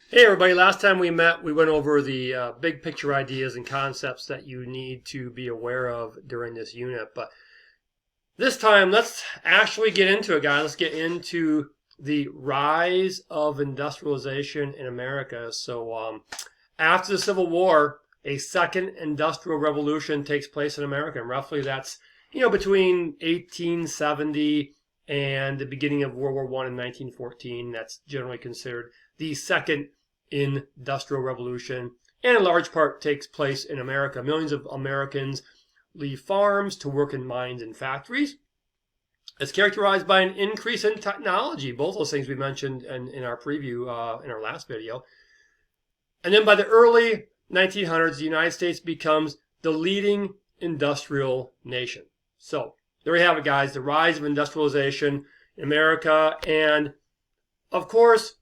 Hey everybody, last time we met, we went over the big picture ideas and concepts that you need to be aware of during this unit. But this time, let's actually get into it, guys. Let's get into the rise of industrialization in America. So, after the Civil War, a second industrial revolution takes place in America. And roughly that's, between 1870 and the beginning of World War I in 1914. That's generally considered the second industrial revolution, and in large part takes place in America. Millions of Americans leave farms to work in mines and factories. It's characterized by an increase in technology, both those things we mentioned in our preview in our last video. And then by the early 1900s, the United States becomes the leading industrial nation. So there we have it, guys, the rise of industrialization in America. And of course,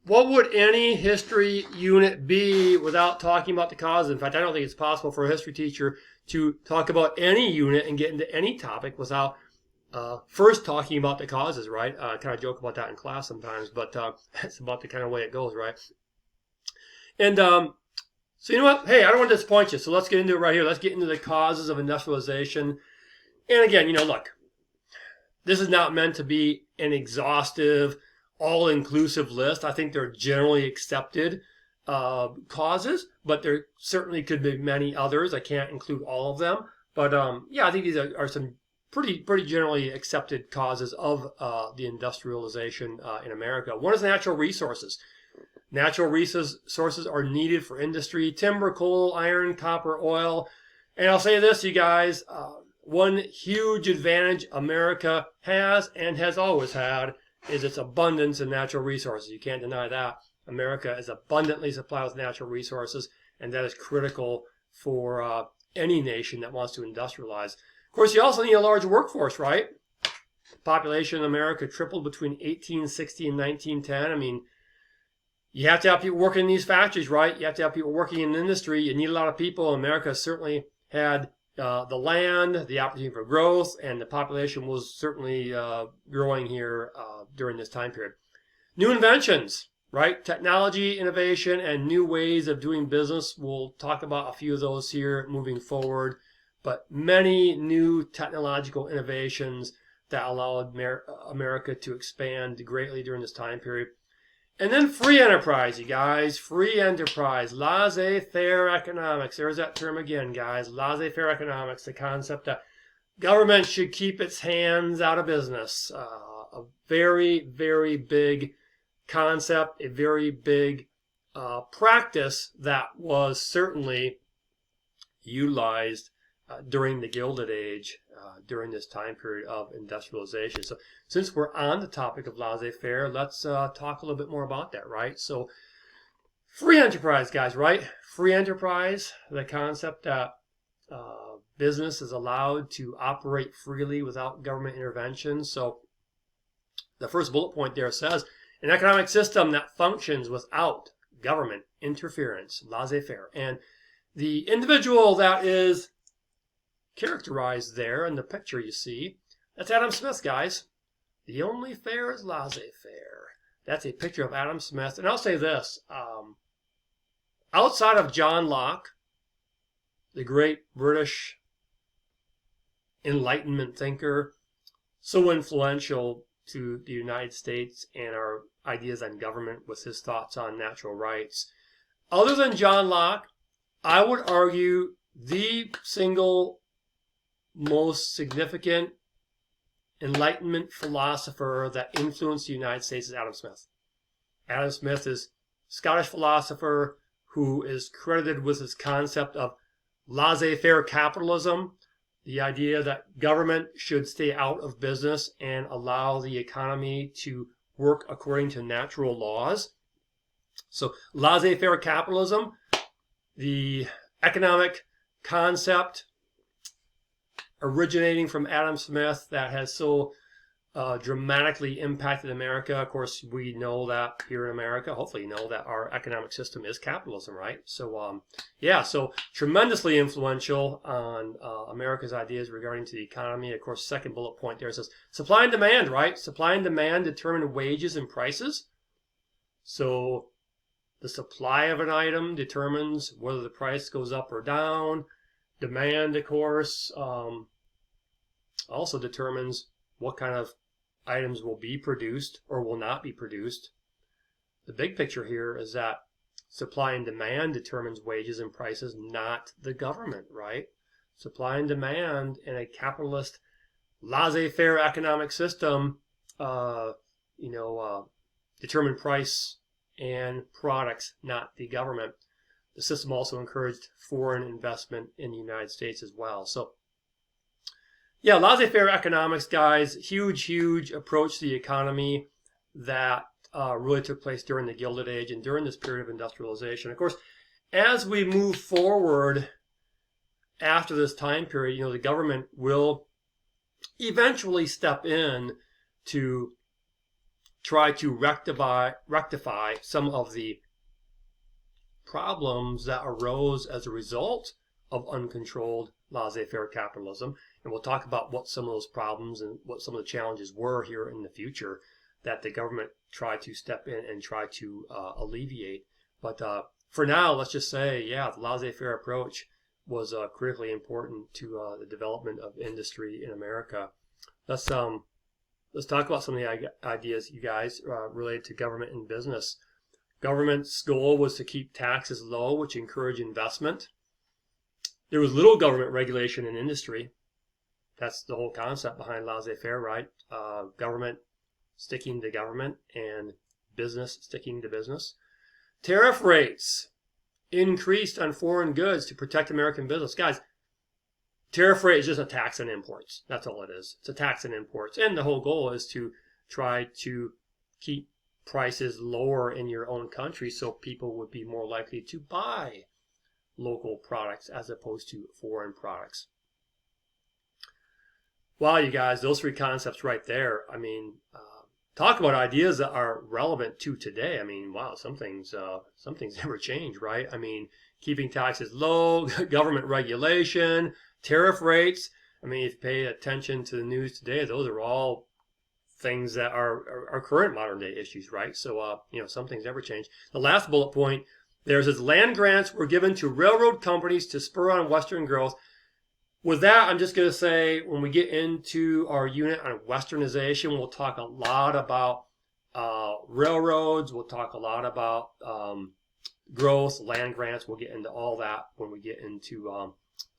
what would any history unit be without talking about the causes? In fact, I don't think it's possible for a history teacher to talk about any unit and get into any topic without first talking about the causes, right? I kind of joke about that in class sometimes, but that's about the kind of way it goes, right? And so you know what? Hey, I don't want to disappoint you, so let's get into it right here. Let's get into the causes of industrialization. And again, look, this is not meant to be an exhaustive, all-inclusive list. I think they're generally accepted causes, but there certainly could be many others. I can't include all of them, but yeah, I think these are some pretty generally accepted causes of the industrialization in America. One is natural resources. Natural resources are needed for industry: timber, coal, iron, copper, oil. And I'll say this, you guys, one huge advantage America has and has always had is its abundance in natural resources. You can't deny that. America is abundantly supplied with natural resources, and that is critical for any nation that wants to industrialize. Of course, you also need a large workforce, right? The population in America tripled between 1860 and 1910. I mean, you have to have people working in these factories, right? You have to have people working in industry. You need a lot of people. America certainly had the land, the opportunity for growth, and the population was certainly growing here during this time period. New inventions, right? Technology, innovation, and new ways of doing business. We'll talk about a few of those here moving forward, but many new technological innovations that allowed America to expand greatly during this time period. And then free enterprise, you guys. Free enterprise. Laissez-faire economics. There's that term again, guys. Laissez-faire economics. The concept that government should keep its hands out of business. A very, very big concept. A very big practice that was certainly utilized during the Gilded Age, during this time period of industrialization. So since we're on the topic of laissez-faire, let's talk a little bit more about that, right? So free enterprise, guys, right? Free enterprise, the concept that business is allowed to operate freely without government intervention. So the first bullet point there says, an economic system that functions without government interference, laissez-faire. And the individual that is characterized there in the picture you see, that's Adam Smith, guys. The only fair is laissez-faire. That's a picture of Adam Smith. And I'll say this, outside of John Locke, the great British Enlightenment thinker, so influential to the United States and our ideas on government with his thoughts on natural rights, other than John Locke, I would argue the single most significant Enlightenment philosopher that influenced the United States is Adam Smith. Adam Smith is a Scottish philosopher who is credited with his concept of laissez-faire capitalism, the idea that government should stay out of business and allow the economy to work according to natural laws. So laissez-faire capitalism, the economic concept originating from Adam Smith that has so dramatically impacted America. Of course, we know that here in America, hopefully you know that our economic system is capitalism, right? So, yeah, so tremendously influential on America's ideas regarding to the economy. Of course, second bullet point there says supply and demand, right? Supply and demand determine wages and prices. So the supply of an item determines whether the price goes up or down. Demand, of course, also determines what kind of items will be produced or will not be produced. The big picture here is that supply and demand determines wages and prices, not the government, right? Supply and demand in a capitalist, laissez-faire economic system, determine price and products, not the government. The system also encouraged foreign investment in the United States as well. So, yeah, laissez-faire economics, guys, huge approach to the economy that really took place during the Gilded Age and during this period of industrialization. Of course, as we move forward after this time period, the government will eventually step in to try to rectify some of the problems that arose as a result of uncontrolled laissez-faire capitalism. And we'll talk about what some of those problems and what some of the challenges were here in the future that the government tried to step in and try to alleviate. But for now, let's just say, yeah, the laissez-faire approach was critically important to the development of industry in America. Let's talk about some of the ideas, you guys, related to government and business. Government's goal was to keep taxes low, which encouraged investment. There was little government regulation in industry. That's the whole concept behind laissez-faire, right? Government sticking to government and business sticking to business. Tariff rates increased on foreign goods to protect American business. Guys, tariff rate is just a tax on imports. That's all it is. It's a tax on imports. And the whole goal is to try to keep prices lower in your own country so people would be more likely to buy local products as opposed to foreign products. Wow, you guys, those three concepts right there. I mean, talk about ideas that are relevant to today. I mean, wow, some things never change, right? I mean, keeping taxes low, government regulation, tariff rates. I mean, if you pay attention to the news today, those are all things that are current modern day issues, right? So, some things never change. The last bullet point there says land grants were given to railroad companies to spur on Western growth. With that, I'm just going to say when we get into our unit on Westernization, we'll talk a lot about railroads. We'll talk a lot about growth, land grants. We'll get into all that when we get into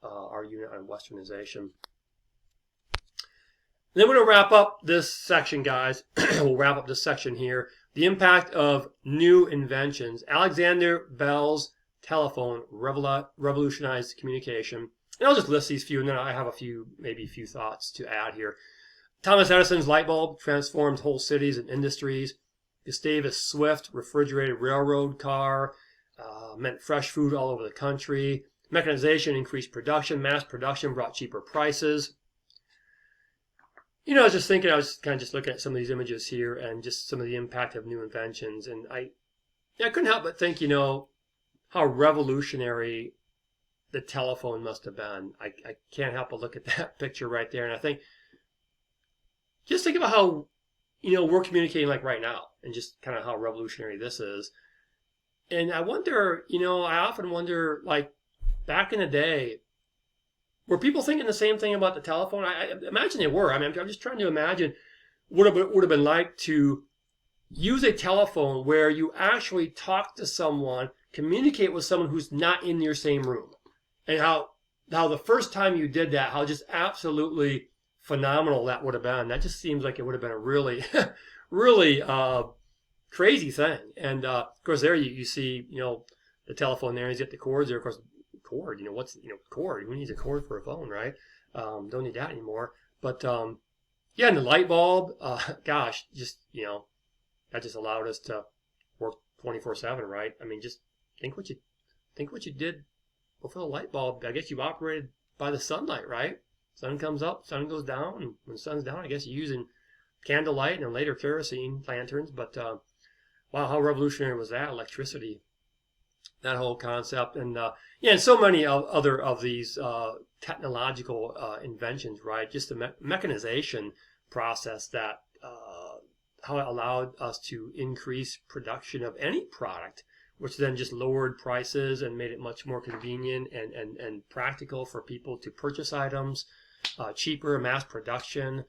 our unit on Westernization. Then we're going to wrap up this section, guys. We'll wrap up this section here. The impact of new inventions. Alexander Bell's telephone revolutionized communication. And I'll just list these few, and then I have a few thoughts to add here. Thomas Edison's light bulb transformed whole cities and industries. Gustavus Swift refrigerated railroad car, meant fresh food all over the country. Mechanization increased production. Mass production brought cheaper prices. I was just thinking, I was kind of just looking at some of these images here and just some of the impact of new inventions. And I couldn't help but think, how revolutionary the telephone must have been. I can't help but look at that picture right there. And I think, just think about how, we're communicating like right now and just kind of how revolutionary this is. And I wonder, I often wonder, like back in the day, were people thinking the same thing about the telephone? I imagine they were. I mean, I'm just trying to imagine what it would have been like to use a telephone where you actually talk to someone, communicate with someone who's not in your same room. And how the first time you did that, how just absolutely phenomenal that would have been. That just seems like it would have been a really, really crazy thing. And of course, there you see, the telephone there. He's got the cords there. Of course, cord. What's cord? Who needs a cord for a phone, right? Don't need that anymore. But yeah, and the light bulb. Gosh, just that just allowed us to work 24/7, right? I mean, just think what you did before the light bulb. I guess you operated by the sunlight, right? Sun comes up, sun goes down, and when the sun's down, I guess you're using candlelight and then later kerosene lanterns. But wow, how revolutionary was that? Electricity, that whole concept, and and so many other of these technological inventions, right? Just the mechanization process that how it allowed us to increase production of any product, which then just lowered prices and made it much more convenient and practical for people to purchase items, cheaper, mass production.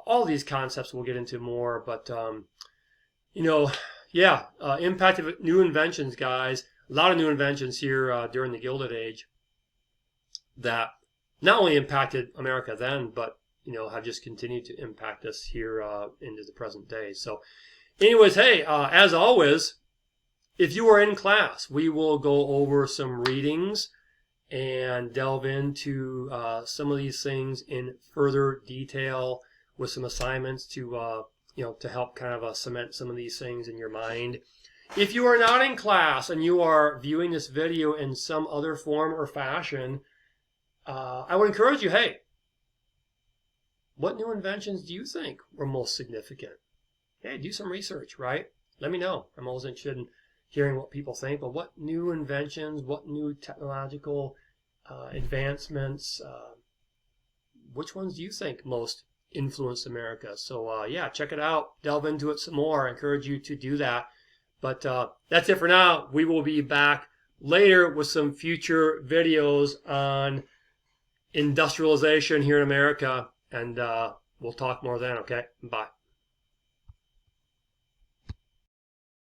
All these concepts we'll get into more, but impact of new inventions, guys. A lot of new inventions here during the Gilded Age that not only impacted America then, but have just continued to impact us here into the present day. So, anyways, hey, as always, if you are in class, we will go over some readings and delve into some of these things in further detail with some assignments to to help kind of cement some of these things in your mind. If you are not in class and you are viewing this video in some other form or fashion, I would encourage you, hey, what new inventions do you think were most significant? Hey, do some research, right? Let me know. I'm always interested in hearing what people think, but what new inventions, what new technological advancements, which ones do you think most influenced America? So check it out. Delve into it some more. I encourage you to do that. But that's it for now. We will be back later with some future videos on industrialization here in America, and we'll talk more then, okay? Bye.